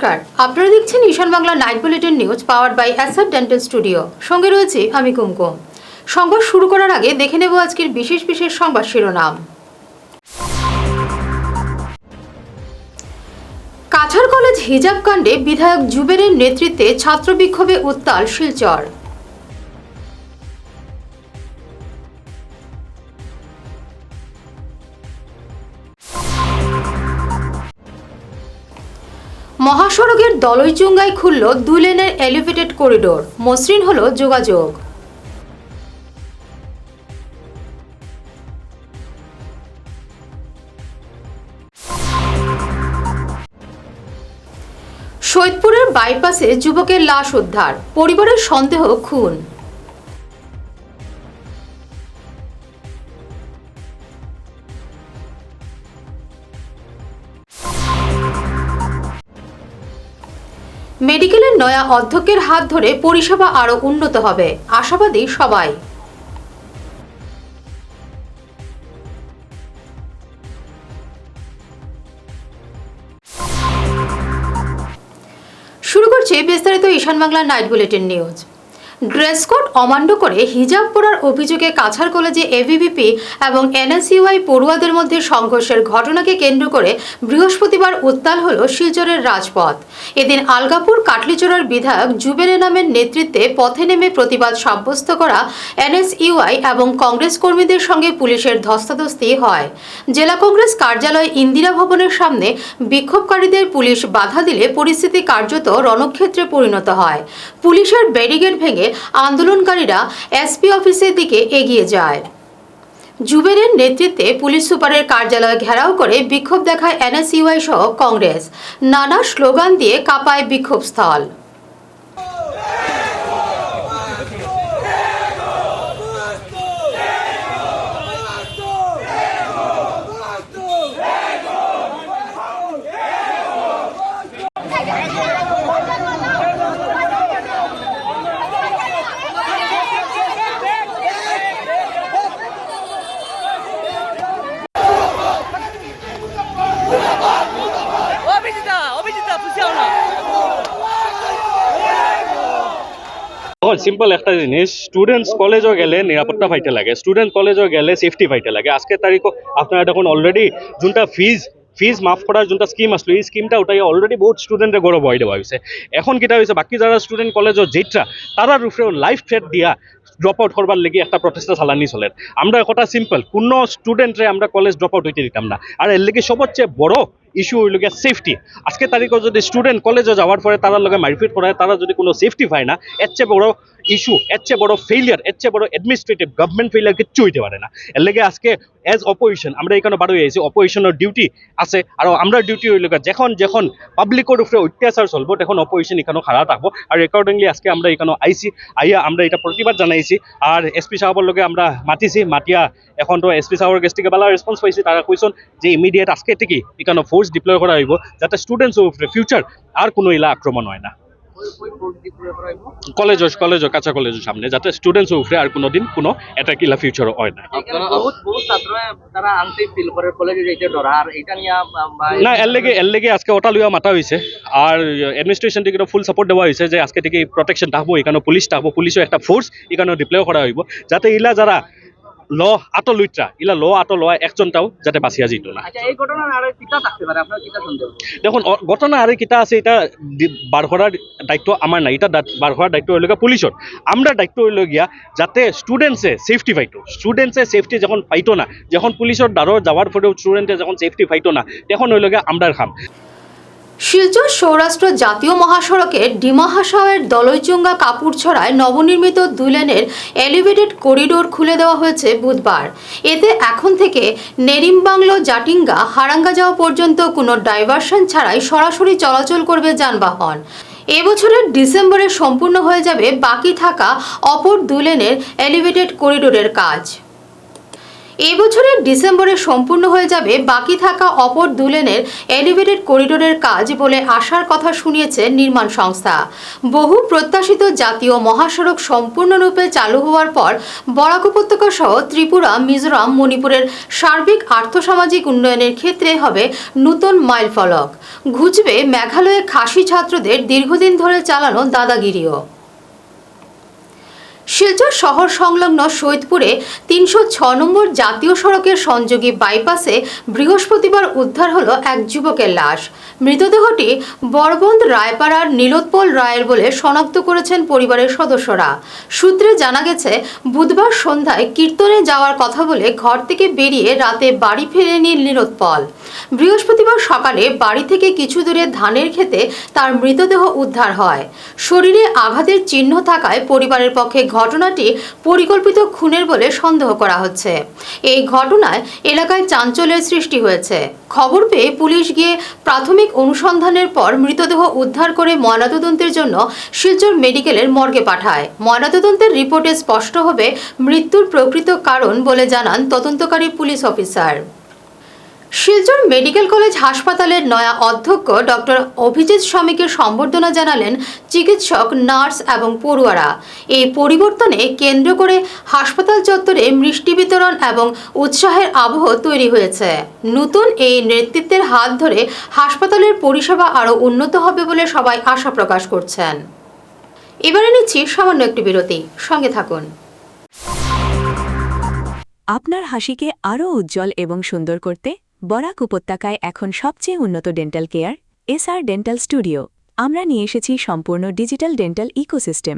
নমস্কার, আপনারা দেখছেন Ishan Bangla night bulletin news powered by Acer dental studio. সঙ্গে রয়েছে আমি কুমকুম। সংবাদ শুরু করার আগে দেখে নেব আজকের বিশেষ সংবাদ শিরোনাম। কাছাড় কলেজ হিজাব কাণ্ডে বিধায়ক জুবেরের নেতৃত্বে ছাত্র বিক্ষোভে উত্তাল শিলচর। মহাসড়কের দলইচুঙ্গায় খুলল 2 লেনের এলিভেটেড করিডোর, মসৃণ হল যোগাযোগ। সৈয়দপুরের বাইপাসে যুবকের লাশ উদ্ধার, পরিবারের সন্দেহ খুন। মেডিকেলের নয়া অধ্যক্ষের হাত ধরে পরিষেবা আরও উন্নত হবে, আশাবাদী সবাই। শুরু করছে বিস্তারিত Ishan Bangla night bulletin news. Dress code অমান্য করে হিজাব পরার অভিযোগে কাছাড় কলেজে এবিভিপি এবং এনএসইউআই পড়ুয়াদের মধ্যে সংঘর্ষের ঘটনাকে কেন্দ্র করে বৃহস্পতিবার উত্তাল হল শিলচরের রাজপথ। এদিন আলগাপুর কাটলিচড়ার বিধায়ক জুবের নামের নেতৃত্বে পথে নেমে প্রতিবাদ সাব্যস্ত করা এনএসইউআই এবং কংগ্রেস কর্মীদের সঙ্গে পুলিশের ধস্তাধস্তি হয়। জেলা কংগ্রেস কার্যালয় ইন্দিরা ভবনের সামনে বিক্ষোভকারীদের পুলিশ বাধা দিলে পরিস্থিতি কার্যত রণক্ষেত্রে পরিণত হয়। পুলিশের ব্যারিকেড ভেঙে আন্দোলনকারীরা এসপি অফিসের দিকে এগিয়ে যায়। জুবেরের নেতৃত্বে পুলিশ সুপারের কার্যালয় ঘেরাও করে বিক্ষোভ দেখায় এনএসইউআই সহ কংগ্রেস। নানা স্লোগান দিয়ে কাঁপায় বিক্ষোভস্থল। সিম্পল একটা জিনিস, স্টুডেন্টস কলেজও গেলে নিরাপত্তা পাইতে লাগে, স্টুডেন্ট কলেজও গেলে সেফটি পাইতে লাগে। আজকের তারিখও আপনারা দেখুন অলরেডি যোনটা ফিজ মাফ করার যোনটা স্কিম আসলো, এই স্কিমটা ওটাই অলরেডি বহুত স্টুডেন্টে গৌরব বহাই দেওয়া হয়েছে। এখন কিটা হয়েছে, বাকি যারা স্টুডেন্ট কলেজও যেটা তারার উপরেও লাইফ থ্রেট দিয়া ড্রপ আউট করবার লেগে একটা প্রচেষ্টা চালানি চলে। আমরা কথা সিম্পল, কোনো স্টুডেন্টরে আমরা কলেজ ড্রপ আউট হইতে দিতাম না। আর এর লেগে সবচেয়ে বড় ইস্যু হইল গিয়া সেফটি। আজকে তারিখও যদি স্টুডেন্ট কলেজে যাওয়ার পরে তারা লগে মারপিট করায়, তারা যদি কোনো সেফটি পায় না, এর চেয়ে বড় ইস্যু, এর চেয়ে বড় ফেইলিয়ার, এর চেয়ে বড় অ্যাডমিনিস্ট্রেটিভ গভর্নমেন্ট ফেইলিয়ার কিচ্ছু হইতে পারে না। এর লেগে আজকে এজ অপোজিশন আমরা এখানে বারো হয়েছি, অপোজিশনের ডিউটি আছে। আর আমরা ডিউটি হইল যখন যখন পাবলিকের উপরে অত্যাচার চলবো তখন অপোজিশন এখানেও খাড়া থাকবো। আর অ্যাকর্ডিংলি আজকে আমরা এখানে আইয়া আমরা এটা প্রতিবাদ জানাইছি। আর এসপি সাহেবের লগে আমরা মাতিছি, মাতিয়া এখন তো এসপি সাহেবের কাছ থেকে বেলা রেসপন্স পাইছি। তারা কইছেন যে ইমিডিয়েট আজকে থেকে এখানে ফোর্স ডিপ্লয় করা হইব, যাতে স্টুডেন্টসের উপরে ফিউচার আর কোনো ইলা আক্রমণ হয় না। কলেজ কাঁচা কলেজের সামনে, যাতে স্টুডেন্টসের উপরে আর কোনোদিন কোনো অ্যাটাক ইলা ফিউচার হয় না। না, এর লেগে আজকে ওটা লইয়া মাথা হয়েছে। আর অ্যাডমিনিস্ট্রেশন থেকে ফুল সাপোর্ট দেওয়া হয়েছে যে আজকে থেকে প্রোটেকশন থাকবো, এখানে পুলিশ থাকবো, পুলিশও একটা ফোর্স এখানে ডিপ্লয় করা হইব, যাতে ইলা যারা ল আটো লুইটরা ইলা ল আটো লওয়া একজনটাও যাতে বাঁচিয়া যেত না। দেখুন, ঘটনা আর কিতা আছে, এটা বার করার দায়িত্ব আমার না, এটা বার করার দায়িত্ব হইল গিয়া পুলিশের। আমরা দায়িত্ব হইল গিয়া যাতে স্টুডেন্টসে সেফটি পাইতো। স্টুডেন্টসে সেফটি যখন পাইতো না, যখন পুলিশের দ্বারও যাওয়ার পরেও স্টুডেন্টে যখন সেফটি পাইতো না, তখন হইল গিয়া আমরার খাম। শিলচর সৌরাষ্ট্র জাতীয় মহাসড়কের ডিমাহাসাওয়ের দলইচুঙ্গা কাপুরছড়ায় নবনির্মিত 2 লেনের এলিভেটেড করিডোর খুলে দেওয়া হয়েছে বুধবার। এতে এখন থেকে নেরিমবাংলো জাটিঙ্গা হারাঙ্গা যাওয়া পর্যন্ত কোনো ডাইভারশন ছাড়াই সরাসরি চলাচল করবে যানবাহন। এবছরের ডিসেম্বরে সম্পূর্ণ হয়ে যাবে বাকি থাকা অপর 2 লেনের এলিভেটেড করিডোরের কাজ। এই বছরের ডিসেম্বরে সম্পূর্ণ হয়ে যাবে বাকি থাকা অপর 2 লেনের এলিভেটেড করিডোরের কাজ বলে আশার কথা শুনিয়েছে নির্মাণ সংস্থা। বহু প্রত্যাশিত জাতীয় মহাসড়ক সম্পূর্ণরূপে চালু হওয়ার পর বরাক উপত্যকা সহ ত্রিপুরা, মিজোরাম, মণিপুরের সার্বিক আর্থসামাজিক উন্নয়নের ক্ষেত্রে হবে নতুন মাইলফলক। ঘুচবে মেঘালয়ে খাসি ছাত্রদের দীর্ঘদিন ধরে চালানো দাদাগিরিও। শিলচর শহর সংলগ্ন সৈয়দপুরে 306 নম্বর জাতীয় সড়কের সংযোগী বাইপাসে বৃহস্পতিবার উদ্ধার হলো এক যুবকের লাশ। মৃতদেহটি বরবন্দ রায়পাড়ার নীলোৎপল রায়ের বলে শনাক্ত করেছেন পরিবারের সদস্যরা। সূত্রে জানা গেছে, বুধবার সন্ধ্যায় কীর্তনে যাওয়ার কথা বলে ঘর থেকে বেরিয়ে রাতে বাড়ি ফেরেনি নীলোৎপল। বৃহস্পতিবার সকালে বাড়ি থেকে কিছু দূরে ধানের খেতে তার মৃতদেহ উদ্ধার হয়। শরীরে আঘাতের চিহ্ন থাকায় পরিবারের পক্ষে ঘটনাটি পরিকল্পিত খুনের বলে সন্দেহ করা হচ্ছে। এই ঘটনায় এলাকায় চাঞ্চল্যের সৃষ্টি হয়েছে। খবর পেয়ে পুলিশ গিয়ে প্রাথমিক অনুসন্ধানের পর মৃতদেহ উদ্ধার করে ময়নাতদন্তের জন্য শিলচর মেডিকেলের মর্গে পাঠায়। ময়নাতদন্তের রিপোর্টে স্পষ্ট হবে মৃত্যুর প্রকৃত কারণ বলে জানান তদন্তকারী police officer. Silchar medical college হাসপাতালের নয়া অধ্যক্ষ ডক্টর অভিজিৎ স্বামীকে সম্বর্ধনা জানালেন চিকিৎসক, নার্স এবং পড়ুয়ারা। এই পরিবর্তনে কেন্দ্র করে হাসপাতাল চত্বরে মিষ্টি বিতরণ এবং উৎসাহের আবহ তৈরি হয়েছে। নতুন এই নেতৃত্বের হাত ধরে হাসপাতালের পরিষেবা আরও উন্নত হবে বলে সবাই আশা প্রকাশ করছেন। এবারে নিচ্ছি সামান্য একটি বিরতি, সঙ্গে থাকুন। আপনার হাসিকে আরও উজ্জ্বল এবং সুন্দর করতে বরাক উপত্যকায় এখন সবচেয়ে উন্নত dental care SR dental studio. আমরা নিয়ে এসেছি সম্পূর্ণ ডিজিটাল ডেন্টাল ইকোসিস্টেম।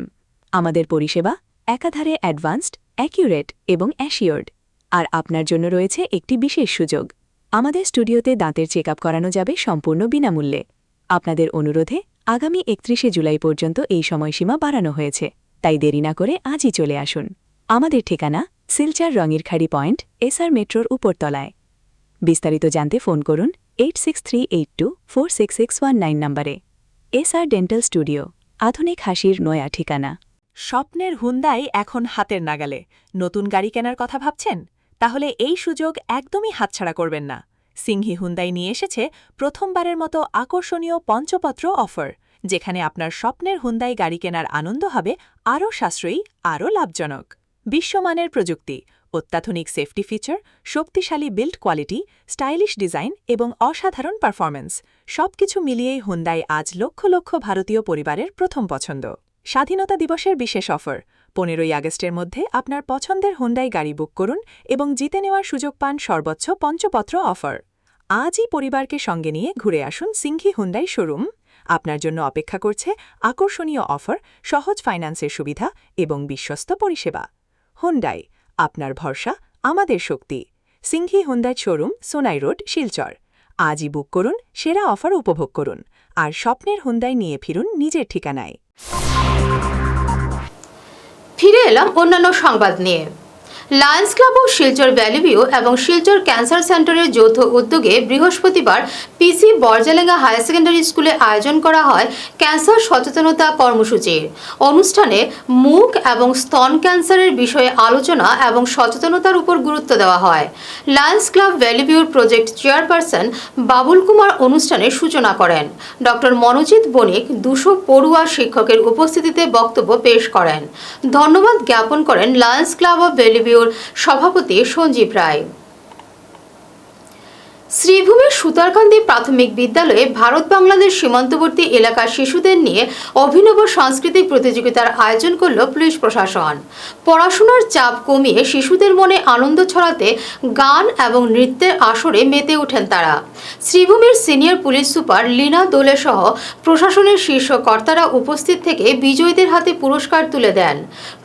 আমাদের পরিষেবা একাধারে অ্যাডভান্সড, অ্যাকিউরেট এবং অ্যাসিওর্ড। আর আপনার জন্য রয়েছে একটি বিশেষ সুযোগ। আমাদের স্টুডিওতে দাঁতের চেক আপ করানো যাবে সম্পূর্ণ বিনামূল্যে। আপনাদের অনুরোধে আগামী 31শে জুলাই পর্যন্ত এই সময়সীমা বাড়ানো হয়েছে, তাই দেরি না করে আজই চলে আসুন। আমাদের ঠিকানা শিলচর রঙিরখাড়ি পয়েন্ট, এসআর মেট্রোর উপরতলায়। বিস্তারিত জানতে ফোন করুন 8638246619 নম্বরে। এসআর ডেন্টাল স্টুডিও, আধুনিক হাসির নয়া ঠিকানা। স্বপ্নের হুন্দাই এখন হাতের নাগালে। নতুন গাড়ি কেনার কথা ভাবছেন? তাহলে এই সুযোগ একদমই হাতছাড়া করবেন না। সিংহি হুন্দাই নিয়ে এসেছে প্রথমবারের মতো আকর্ষণীয় পঞ্চপত্র অফার, যেখানে আপনার স্বপ্নের হুন্দাই গাড়ি কেনার আনন্দ হবে আরও সাশ্রয়ী, আরও লাভজনক। বিশ্বমানের প্রযুক্তি, অত্যাধুনিক সেফটি ফিচার, শক্তিশালী বিল্ড কোয়ালিটি, স্টাইলিশ ডিজাইন এবং অসাধারণ পারফরম্যান্স, সবকিছু মিলিয়েই হুন্দাই আজ লক্ষ লক্ষ ভারতীয় পরিবারের প্রথম পছন্দ। স্বাধীনতা দিবসের বিশেষ অফার, 15ই আগস্টের মধ্যে আপনার পছন্দের হুন্দাই গাড়ি বুক করুন এবং জিতে নেওয়ার সুযোগ পান সর্বোচ্চ পঞ্চপত্র অফার। আজই পরিবারকে সঙ্গে নিয়ে ঘুরে আসুন সিংহি হুন্দাই শোরুম। আপনার জন্য অপেক্ষা করছে আকর্ষণীয় অফার, সহজ ফাইন্যান্সের সুবিধা এবং বিশ্বস্ত পরিষেবা। হুন্ডাই, আপনার ভরসা, আমাদের শক্তি। Singhi Hyundai showroom, Sonai road, Silchar. আজই বুক করুন, সেরা অফার উপভোগ করুন আর স্বপ্নের হুন্দাই নিয়ে ফিরুন নিজের ঠিকানায়। ফিরে এলাম অন্যান্য সংবাদ নিয়ে। Lions club of Silchar valley view এবং শিলচর ক্যান্সার সেন্টারের যৌথ উদ্যোগে বৃহস্পতিবার পিসি বরজালেঙ্গা হায়ার সেকেন্ডারি স্কুলে আয়োজন করা হয় ক্যান্সার সচেতনতা কর্মসূচির। অনুষ্ঠানে মুখ এবং স্তন ক্যান্সারের বিষয়ে আলোচনা এবং সচেতনতার উপর গুরুত্ব দেওয়া হয়। লায়ন্স ক্লাব ভ্যালি ভিউর প্রজেক্ট চেয়ারপারসন বাবুল কুমার অনুষ্ঠানের সূচনা করেন। ডক্টর মনোজিৎ বণিক 200 পড়ুয়া শিক্ষকের উপস্থিতিতে বক্তব্য পেশ করেন। ধন্যবাদ জ্ঞাপন করেন Lions club of valley view সভাপতি সঞ্জীব রায়। শ্রীভূমির সুতারকান্দি প্রাথমিক বিদ্যালয়ে ভারত বাংলাদেশ সীমান্তবর্তী এলাকার শিশুদের নিয়ে অভিনব সাংস্কৃতিক প্রতিযোগিতার আয়োজন করল পুলিশ প্রশাসন। পড়াশোনার চাপ কমিয়ে শিশুদের মনে আনন্দ ছড়াতে গান এবং নৃত্যের আসরে মেতে ওঠেন তারা। শ্রীভূমির সিনিয়র পুলিশ সুপার লীনা দোলে সহ প্রশাসনের শীর্ষ কর্তারা উপস্থিত থেকে বিজয়ীদের হাতে পুরস্কার তুলে দেন।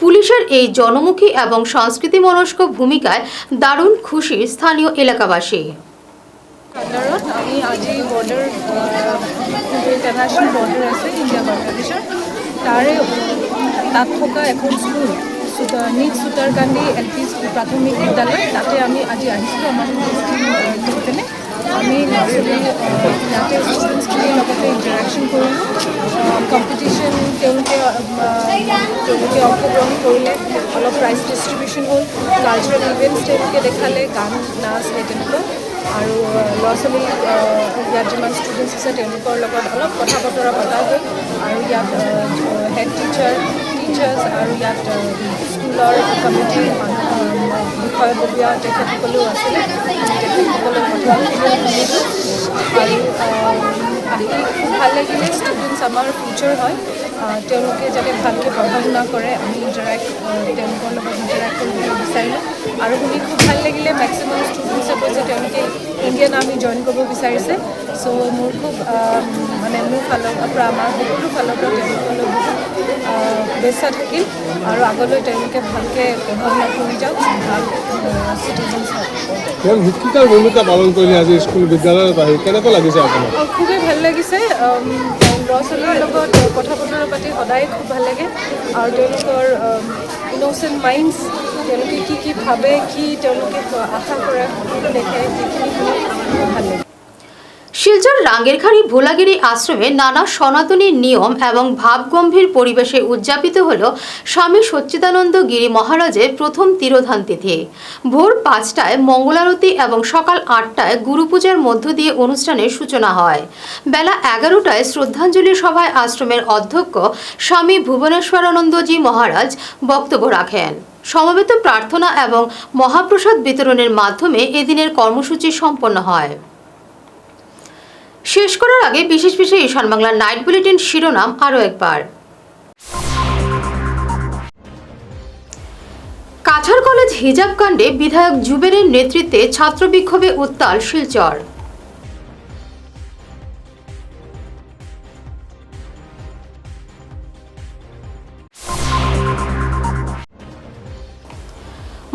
পুলিশের এই জনমুখী এবং সংস্কৃতিমনস্ক ভূমিকায় দারুণ খুশি স্থানীয় এলাকাবাসী। আমি আজি বৰ্ডাৰ ইণ্টাৰনেশ্যনেল বৰ্ডাৰ আছে ইণ্ডিয়া বাংলাদেশৰ, তাৰে তাত থকা এখন স্কুল নিজ সুতাৰকান্দি LP প্ৰাথমিক বিদ্যালয়, তাতে আমি আজি আহিছিলোঁ আমাৰ কেনে আমি ল'ৰা-ছোৱালী ইয়াতে ষ্টুডেণ্টছখিনিৰ লগতে ইণ্টাৰেকশ্যন কৰিলোঁ কম্পিটিশ্যন তেওঁলোকে অংশগ্ৰহণ কৰিলে অলপ প্ৰাইজ ডিষ্ট্ৰিবিউশ্যন হ'ল কালচাৰেল ইভেণ্টছ তেওঁলোকে দেখালে গান নাচ সেই তেনেকুৱা আৰু ল'ৰা-ছোৱালী ইয়াত যিমান ষ্টুডেণ্টছ আছে তেওঁলোকৰ লগত অলপ কথা বতৰা পতা হ'ল আৰু ইয়াত হেড টিচাৰ্ছ আৰু ইয়াত স্কুলৰ কমিটিৰ বিষয়ববীয়া তেখেতসকলেও আছিলে তেখেতসকলৰ কথা শুনিলোঁ আৰু আহি খুব ভাল লাগিলে ষ্টুডেণ্টছ আমাৰ ফিউচাৰ হয় তেওঁলোকে যাতে ভালকৈ পঢ়া শুনা কৰে আমি তেওঁলোকৰ লগত ইণ্টাৰেক্ট কৰিবলৈ বিচাৰিলোঁ আৰু শুনি খুব ভাল লাগিলে মেক্সিমাম ষ্টুডেণ্টছে কৈছে তেওঁলোকে ইণ্ডিয়ান আৰ্মি জইন কৰিব বিচাৰিছে চ' মোৰ খুব মানে মোৰ ফালৰ পৰা আমাৰ সকলো ফালৰ পৰা তেওঁলোকলৈ বহুত শুভেচ্ছা থাকিল আৰু আগলৈ তেওঁলোকে ভালকৈ পঢ়া শুনা কৰি যাওক ভাল চিটিজেনছ হয় শিক্ষিকাৰ ভূমিকা পালন কৰিলে আজি স্কুল বিদ্যালয়ত আহি কেনেকুৱা লাগিছে আপোনাৰ খুবেই ভাল লাগিছে ল'ৰা-ছোৱালীৰ লগত কথা বতৰা পাতি সদায় খুব ভাল লাগে আৰু তেওঁলোকৰ ইন'চেণ্ট মাইণ্ডছ তেওঁলোকে কি ভাবে কি তেওঁলোকে আশা কৰে দেখে সেইখিনি খুব ভাল লাগে শিলচর রাঙ্গেরখাড়ি ভোলাগিরি আশ্রমে নানা সনাতনী নিয়ম এবং ভাবগম্ভীর পরিবেশে উদযাপিত হল স্বামী সচ্চিদানন্দ গিরি মহারাজের প্রথম তিরোধান তিথি ভোর 5টায় মঙ্গলারতি এবং সকাল 8টায় গুরুপূজার মধ্য দিয়ে অনুষ্ঠানের সূচনা হয় বেলা 11টায় শ্রদ্ধাঞ্জলি সভায় আশ্রমের অধ্যক্ষ স্বামী ভুবনেশ্বরানন্দজি মহারাজ বক্তব্য রাখেন সমবেত প্রার্থনা এবং মহাপ্রসাদ বিতরণের মাধ্যমে এদিনের কর্মসূচি সম্পন্ন হয় শেষ করার আগে বিশেষ ঈশান বাংলা নাইট বুলেটিন শিরোনাম আরও একবার কাছাড় কলেজ হিজাব কাণ্ডে বিধায়ক জুবেরের নেতৃত্বে ছাত্র বিক্ষোভে উত্তাল শিলচর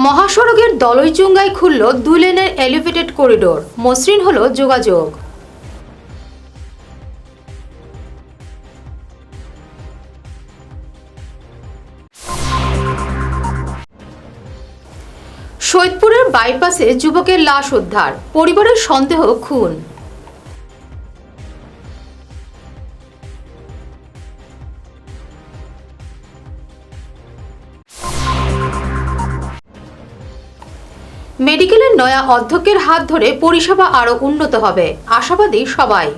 মহাসড়কের দলইচুঙ্গায় খুলল 2 লেনের এলিভেটেড করিডোর মসৃণ হল যোগাযোগ সৈয়দপুরের বাইপাসে যুবকের লাশ উদ্ধার পরিবারের সন্দেহ খুন মেডিকেলের নয়া অধ্যক্ষের হাত ধরে পরিষেবা আরও উন্নত হবে আশাবাদী সবাই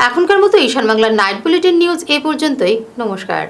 এখনকার মতো ঈশান বাংলার নাইট বুলেটিন নিউজ এ পর্যন্তই নমস্কার।